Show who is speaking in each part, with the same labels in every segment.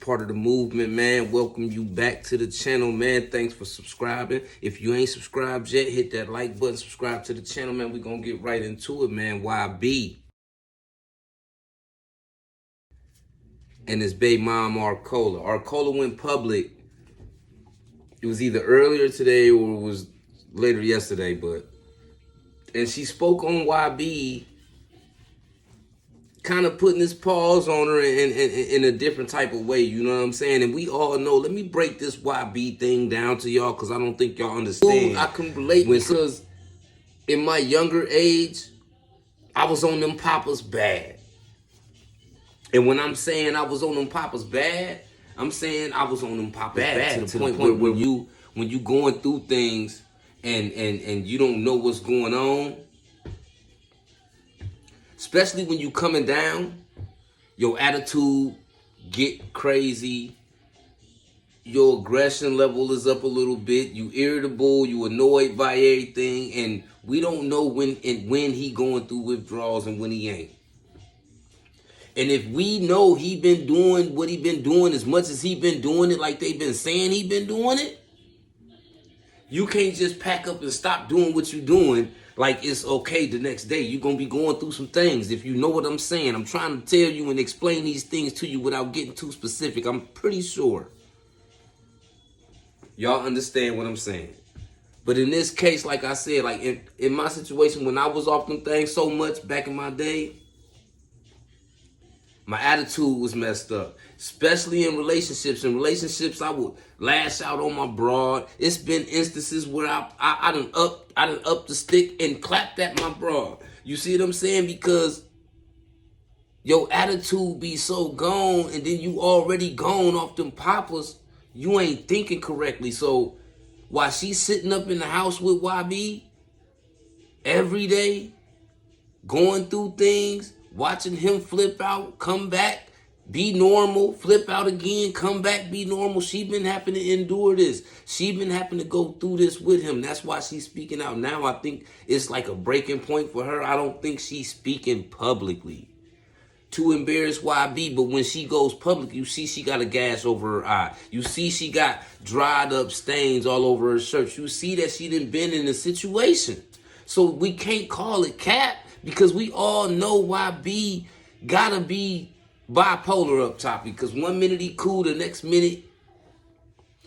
Speaker 1: part of the movement, man. Welcome you back to the channel, man. Thanks for subscribing. If you ain't subscribed yet, hit that like button, subscribe to the channel, man. We're gonna get right into it, man. YB and his Babymomma Arcola. Arcola went public. It was either earlier today or it was later yesterday, and she spoke on YB, kind of putting this pause on her in a different type of way, you know what I'm saying? And we all know, let me break this YB thing down to y'all, because I don't think y'all understand. I can relate because in my younger age, I was on them poppers bad. And when I'm saying I was on them poppers bad, I'm saying I was on them poppers bad to the point where when you going through things and you don't know what's going on, especially when you coming down, your attitude get crazy, your aggression level is up a little bit, you irritable, you annoyed by everything, and we don't know when he going through withdrawals and when he ain't. And if we know he been doing what he been doing as much as he been doing it, like they been saying he been doing it, you can't just pack up and stop doing what you doing like it's okay the next day. You're going to be going through some things, if you know what I'm saying. I'm trying to tell you and explain these things to you without getting too specific. I'm pretty sure y'all understand what I'm saying. But in this case, like I said, like in my situation, when I was off them things so much back in my day, my attitude was messed up, especially in relationships. In relationships, I would lash out on my broad. It's been instances where I done up the stick and clapped at my broad. You see what I'm saying? Because your attitude be so gone, and then you already gone off them poppers. You ain't thinking correctly. So while she's sitting up in the house with YB every day, going through things, watching him flip out, come back, be normal, flip out again, come back, be normal. She been having to endure this. She been having to go through this with him. That's why she's speaking out now. I think it's like a breaking point for her. I don't think she's speaking publicly to embarrass YB, but when she goes public, you see she got a gash over her eye. You see she got dried up stains all over her shirt. You see that she done been in a situation. So we can't call it cap, because we all know YB gotta be bipolar up top, because one minute he cool, the next minute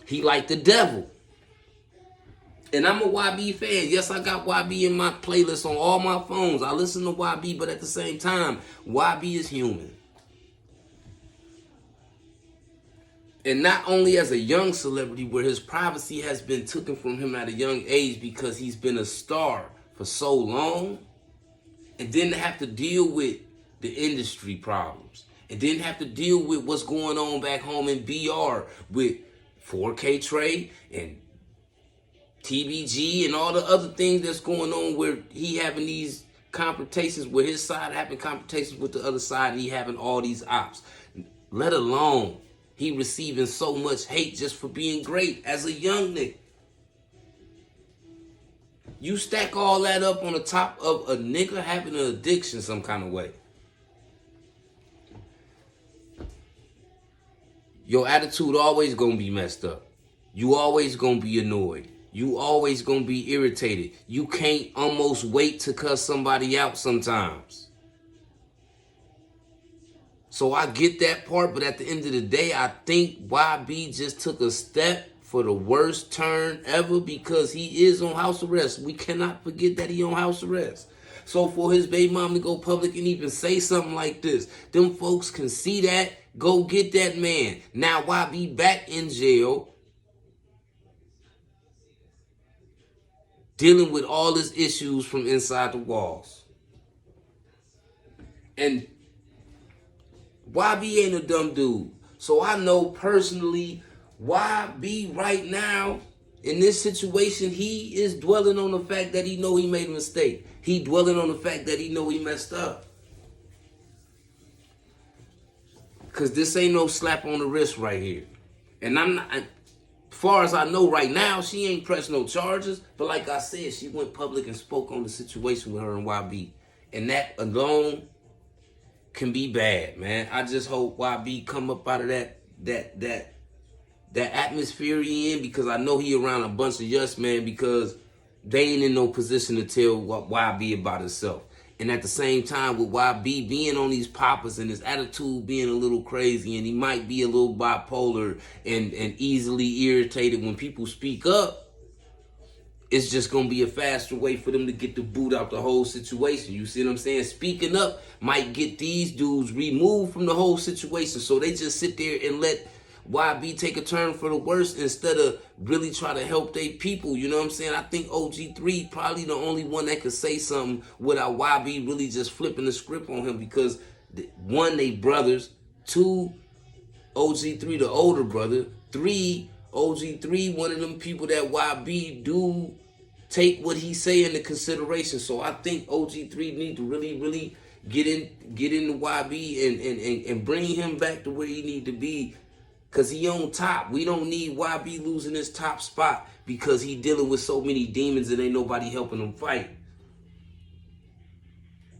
Speaker 1: he like the devil. And I'm a YB fan. Yes, I got YB in my playlist on all my phones. I listen to YB, but at the same time, YB is human. And not only as a young celebrity, where his privacy has been taken from him at a young age because he's been a star for so long, and then to have to deal with the industry problems, and then have to deal with what's going on back home in BR with 4K Trey and TBG and all the other things that's going on, where he having these confrontations with his side, having confrontations with the other side, and he having all these ops. Let alone he receiving so much hate just for being great as a young nigga. You stack all that up on the top of a nigga having an addiction some kind of way, your attitude always gonna be messed up. You always gonna be annoyed. You always gonna be irritated. You can't almost wait to cuss somebody out sometimes. So I get that part, but at the end of the day, I think YB just took a step for the worst turn ever, because he is on house arrest. We cannot forget that he on house arrest. So for his baby mom to go public and even say something like this, them folks can see that, go get that man. Now YB back in jail, dealing with all his issues from inside the walls. And YB ain't a dumb dude. So I know personally, YB right now, in this situation, he is dwelling on the fact that he know he made a mistake. He dwelling on the fact that he know he messed up. Because this ain't no slap on the wrist right here. And I'm not, as far as I know right now, she ain't pressed no charges. But like I said, she went public and spoke on the situation with her and YB. And that alone can be bad, man. I just hope YB come up out of that that atmosphere he in, because I know he around a bunch of yes men because they ain't in no position to tell what YB about himself. And at the same time, with YB being on these poppers and his attitude being a little crazy, and he might be a little bipolar and easily irritated when people speak up, it's just going to be a faster way for them to get the boot out the whole situation. You see what I'm saying? Speaking up might get these dudes removed from the whole situation. So they just sit there and let YB take a turn for the worse instead of really try to help their people. You know what I'm saying? I think OG3 probably the only one that could say something without YB really just flipping the script on him, because one, they brothers. Two, OG3 the older brother. Three, OG3 one of them people that YB do take what he say into consideration. So I think OG3 need to really get into YB and bring him back to where he need to be. Because he on top. We don't need YB losing his top spot because he dealing with so many demons and ain't nobody helping him fight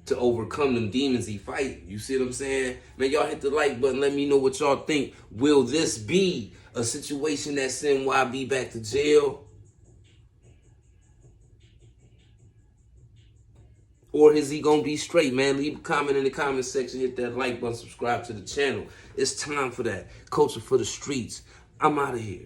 Speaker 1: to overcome them demons he fight. You see what I'm saying? Man, y'all hit the like button. Let me know what y'all think. Will this be a situation that send YB back to jail? Or is he going to be straight, man? Leave a comment in the comment section. Hit that like button. Subscribe to the channel. It's time for that. Culture for the streets. I'm out of here.